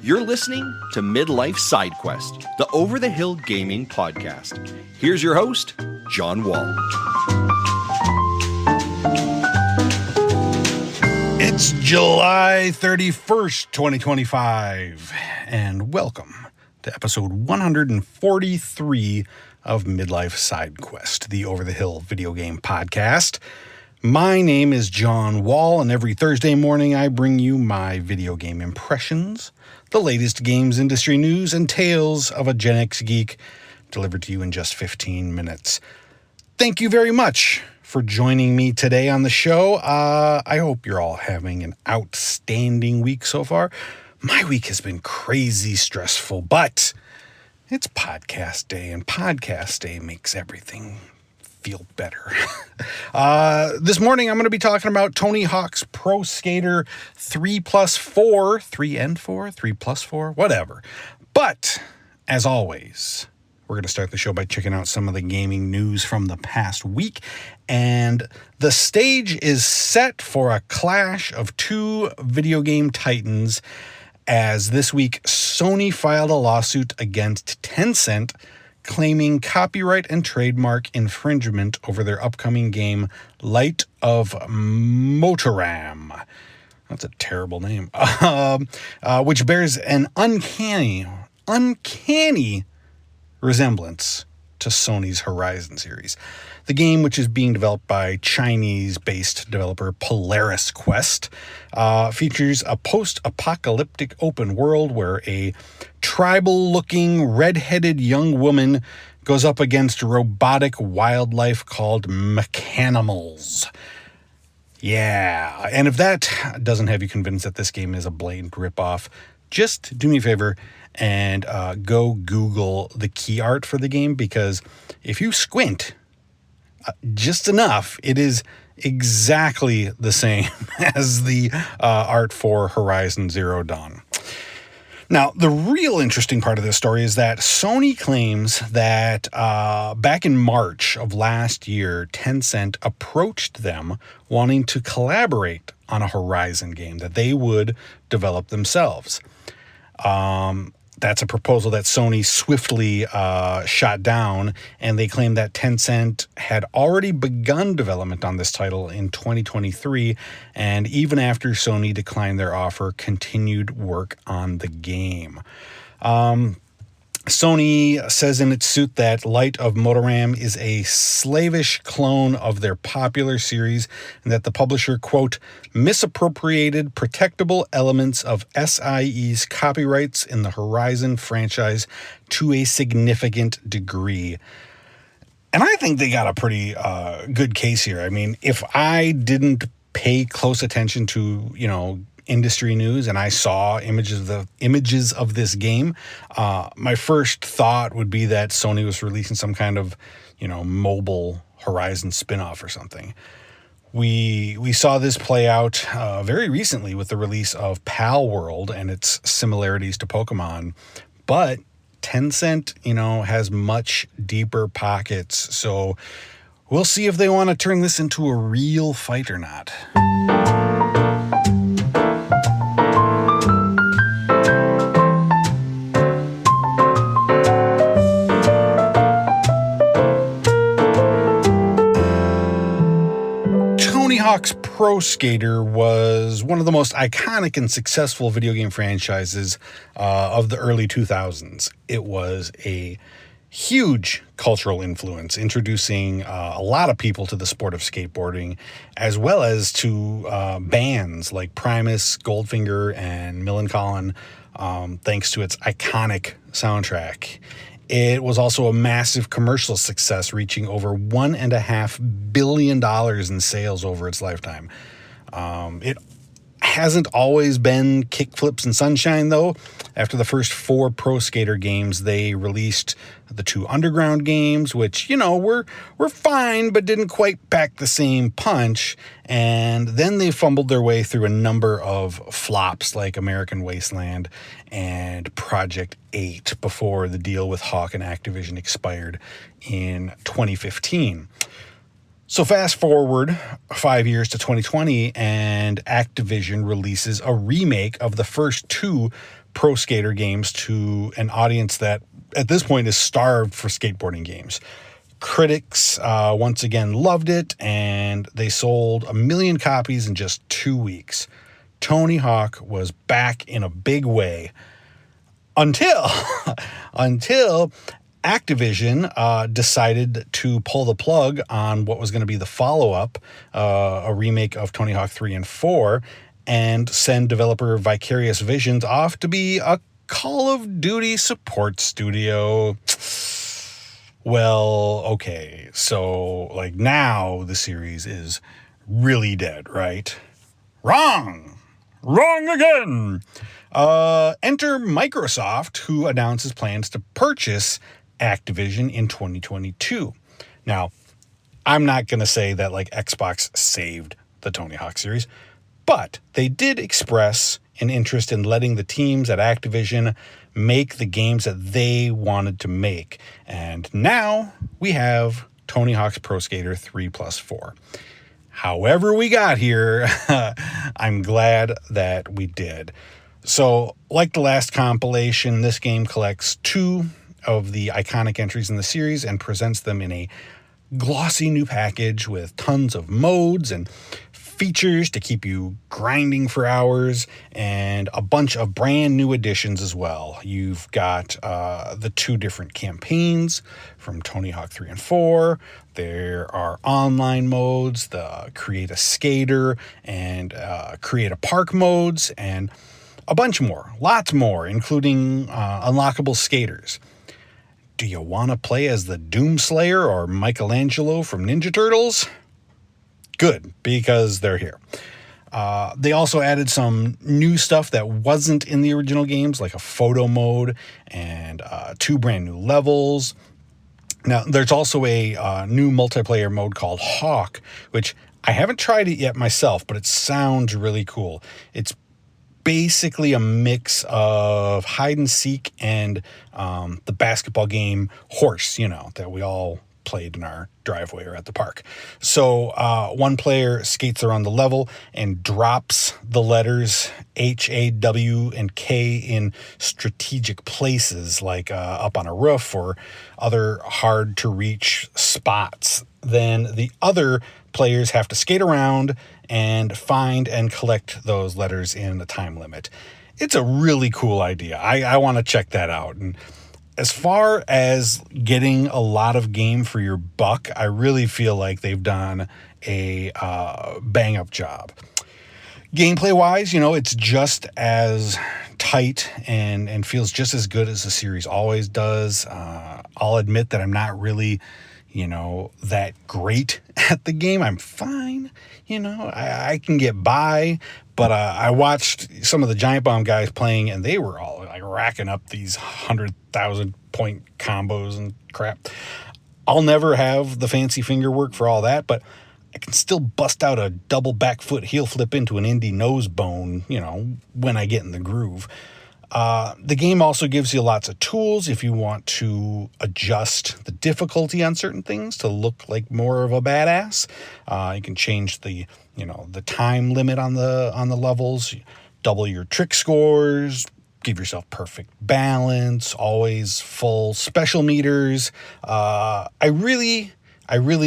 You're listening to Midlife Side Quest, the over-the-hill gaming podcast. Here's your host, John Wall. It's July 31st, 2025, and welcome to episode 143 of Midlife Side Quest, the over-the-hill video game podcast. My name is John Wall, and every Thursday morning I bring you my video game impressions, the latest games industry news, and tales of a Gen X geek delivered to you in just 15 minutes. Thank you very much for joining me today on the show. I hope you're all having an outstanding week so far. My week has been crazy stressful, but it's podcast day, and podcast day makes everything feel better. This morning, I'm going to be talking about Tony Hawk's Pro Skater 3+4, 3 and 4, 3+4, whatever. But, as always, we're going to start the show by checking out some of the gaming news from the past week. And the stage is set for a clash of two video game titans, as this week Sony filed a lawsuit against Tencent claiming copyright and trademark infringement over their upcoming game, Light of Motoram. That's a terrible name. Which bears an uncanny resemblance to Sony's Horizon series. The game, which is being developed by Chinese-based developer Polaris Quest, features a post-apocalyptic open world where a tribal-looking, red-headed young woman goes up against robotic wildlife called mechanimals. Yeah, and if that doesn't have you convinced that this game is a blatant ripoff, just do me a favor and go Google the key art for the game, because if you squint just enough, it is exactly the same as the art for Horizon Zero Dawn. Now, the real interesting part of this story is that Sony claims that back in March of last year, Tencent approached them wanting to collaborate on a Horizon game that they would develop themselves. That's a proposal that Sony swiftly shot down, and they claim that Tencent had already begun development on this title in 2023, and even after Sony declined their offer, continued work on the game. Sony says in its suit that Light of Motoram is a slavish clone of their popular series, and that the publisher, quote, misappropriated protectable elements of SIE's copyrights in the Horizon franchise to a significant degree. And I think they got a pretty good case here. I mean, if I didn't pay close attention to, industry news and I saw images of this game, my first thought would be that Sony was releasing some kind of, mobile Horizon spinoff or something. We saw this play out very recently with the release of Pal World and its similarities to Pokemon, but Tencent, has much deeper pockets, so we'll see if they want to turn this into a real fight or not. Hawk's Pro Skater was one of the most iconic and successful video game franchises of the early 2000s. It was a huge cultural influence, introducing a lot of people to the sport of skateboarding, as well as to bands like Primus, Goldfinger, and Millencolin, thanks to its iconic soundtrack. It was also a massive commercial success, reaching over $1.5 billion in sales over its lifetime. It hasn't always been kickflips and sunshine, though. After the first 4 Pro Skater games, they released the 2 Underground games, which, were fine, but didn't quite pack the same punch. And then they fumbled their way through a number of flops like American Wasteland and Project 8 before the deal with Hawk and Activision expired in 2015. So fast forward 5 years to 2020, and Activision releases a remake of the first two Pro Skater games to an audience that at this point is starved for skateboarding games. Critics once again loved it, and they sold 1 million copies in just 2 weeks. Tony Hawk was back in a big way until Activision decided to pull the plug on what was going to be the follow-up, a remake of Tony Hawk 3 and 4, and send developer Vicarious Visions off to be a Call of Duty support studio. Well, okay, so like now the series is really dead, right? Wrong again. Enter Microsoft, who announces plans to purchase Activision in 2022. Now, I'm not going to say that like Xbox saved the Tony Hawk series, but they did express an interest in letting the teams at Activision make the games that they wanted to make. And now we have Tony Hawk's Pro Skater 3+4. However we got here, I'm glad that we did. So, like the last compilation, this game collects two of the iconic entries in the series and presents them in a glossy new package with tons of modes and features to keep you grinding for hours, and a bunch of brand new additions as well. You've got the two different campaigns from Tony Hawk 3 and 4. There are online modes, the Create a Skater and Create a Park modes, and a bunch more, lots more, including unlockable skaters. Do you want to play as the Doomslayer or Michelangelo from Ninja Turtles? Good, because they're here. They also added some new stuff that wasn't in the original games, like a photo mode and two brand new levels. Now, there's also a new multiplayer mode called Hawk, which I haven't tried it yet myself, but it sounds really cool. It's basically a mix of hide and seek and the basketball game Horse, that we all played in our driveway or at the park. So one player skates around the level and drops the letters H, A, W, and K in strategic places, like up on a roof or other hard-to-reach spots. Then the other players have to skate around and find and collect those letters in a time limit. It's a really cool idea. I want to check that out. And as far as getting a lot of game for your buck, I really feel like they've done a bang-up job. Gameplay-wise, it's just as tight and feels just as good as the series always does. I'll admit that I'm not really, that great at the game. I'm fine. I can get by, but I watched some of the Giant Bomb guys playing, and they were all like racking up these 100,000 point combos and crap. I'll never have the fancy finger work for all that, but I can still bust out a double back foot heel flip into an indie nose bone, when I get in the groove. The game also gives you lots of tools if you want to adjust the difficulty on certain things to look like more of a badass. You can change the time limit on the levels, double your trick scores, give yourself perfect balance, always full special meters. I really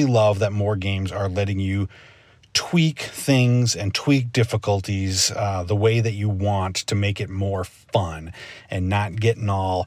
love that more games are letting you tweak things and tweak difficulties the way that you want to make it more fun and not getting all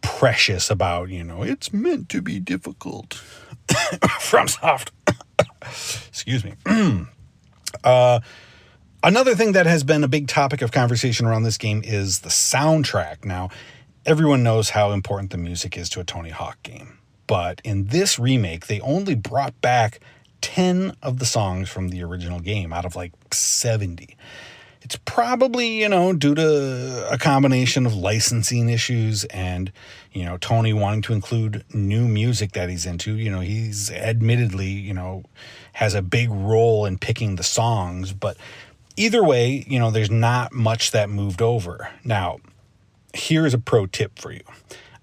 precious about, it's meant to be difficult. From Soft. Excuse me. Another thing that has been a big topic of conversation around this game is the soundtrack. Now, everyone knows how important the music is to a Tony Hawk game, but in this remake, they only brought back 10 of the songs from the original game out of like 70. It's probably, due to a combination of licensing issues and, Tony wanting to include new music that he's into. He's admittedly, has a big role in picking the songs, but either way, there's not much that moved over. Now, here's a pro tip for you.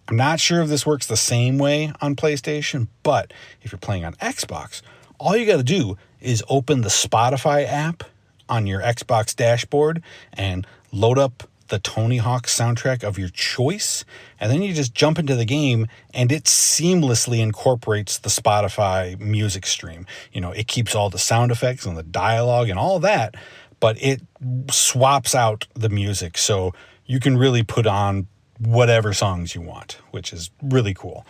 I'm not sure if this works the same way on PlayStation, but if you're playing on Xbox, all you got to do is open the Spotify app on your Xbox dashboard and load up the Tony Hawk soundtrack of your choice, and then you just jump into the game and it seamlessly incorporates the Spotify music stream. It keeps all the sound effects and the dialogue and all that, but it swaps out the music so you can really put on whatever songs you want, which is really cool.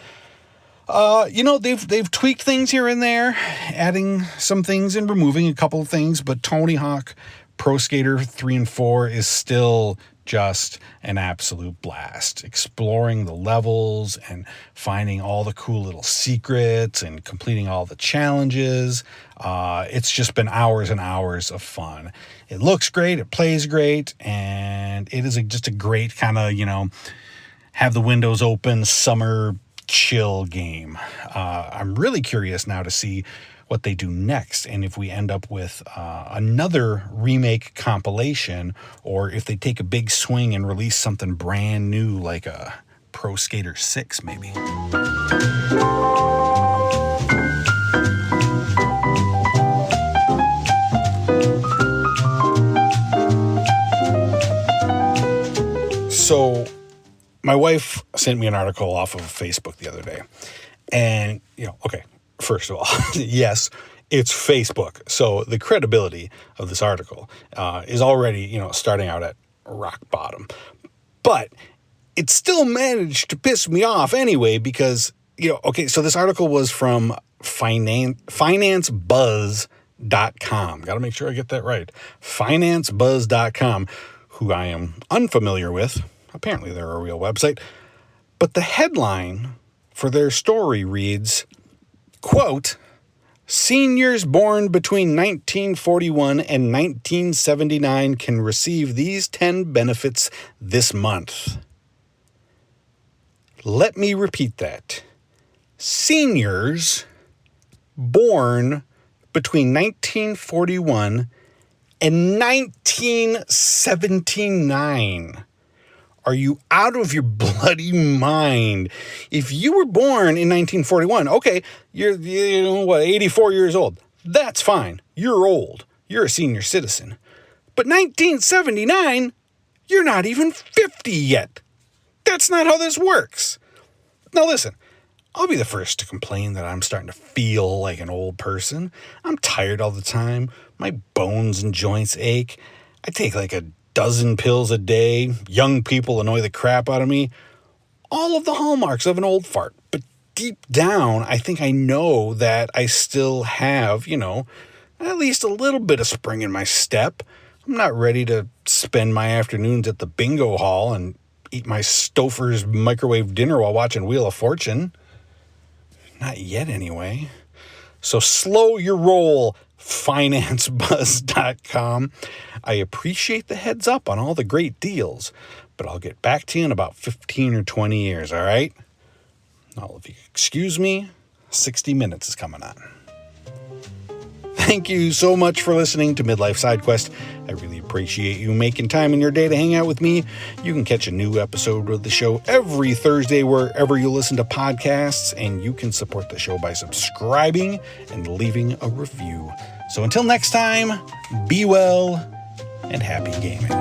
They've tweaked things here and there, adding some things and removing a couple of things, but Tony Hawk Pro Skater 3 and 4 is still just an absolute blast. Exploring the levels and finding all the cool little secrets and completing all the challenges. It's just been hours and hours of fun. It looks great, it plays great, and it is just a great kind of, have the windows open summer chill game. I'm really curious now to see what they do next, and if we end up with another remake compilation, or if they take a big swing and release something brand new like a Pro Skater 6 maybe. So my wife sent me an article off of Facebook the other day, and okay, first of all, yes, it's Facebook. So the credibility of this article is already, starting out at rock bottom. But it still managed to piss me off anyway because, so this article was from financebuzz.com. Got to make sure I get that right. Financebuzz.com, who I am unfamiliar with. Apparently they're a real website. But the headline for their story reads, quote, "Seniors born between 1941 and 1979 can receive these 10 benefits this month." Let me repeat that. Seniors born between 1941 and 1979. Are you out of your bloody mind? If you were born in 1941, okay, you're 84 years old. That's fine. You're old. You're a senior citizen. But 1979, you're not even 50 yet. That's not how this works. Now listen, I'll be the first to complain that I'm starting to feel like an old person. I'm tired all the time. My bones and joints ache. I take like a dozen pills a day. Young people annoy the crap out of me. All of the hallmarks of an old fart. But deep down, I think I know that I still have, at least a little bit of spring in my step. I'm not ready to spend my afternoons at the bingo hall and eat my Stouffer's microwave dinner while watching Wheel of Fortune. Not yet, anyway. So slow your roll, financebuzz.com. I appreciate the heads up on all the great deals, but I'll get back to you in about 15 or 20 years, all right? Now, if you excuse me, 60 Minutes is coming on. Thank you so much for listening to Midlife Side Quest. I really appreciate you making time in your day to hang out with me. You can catch a new episode of the show every Thursday wherever you listen to podcasts, and you can support the show by subscribing and leaving a review. So until next time, be well and happy gaming.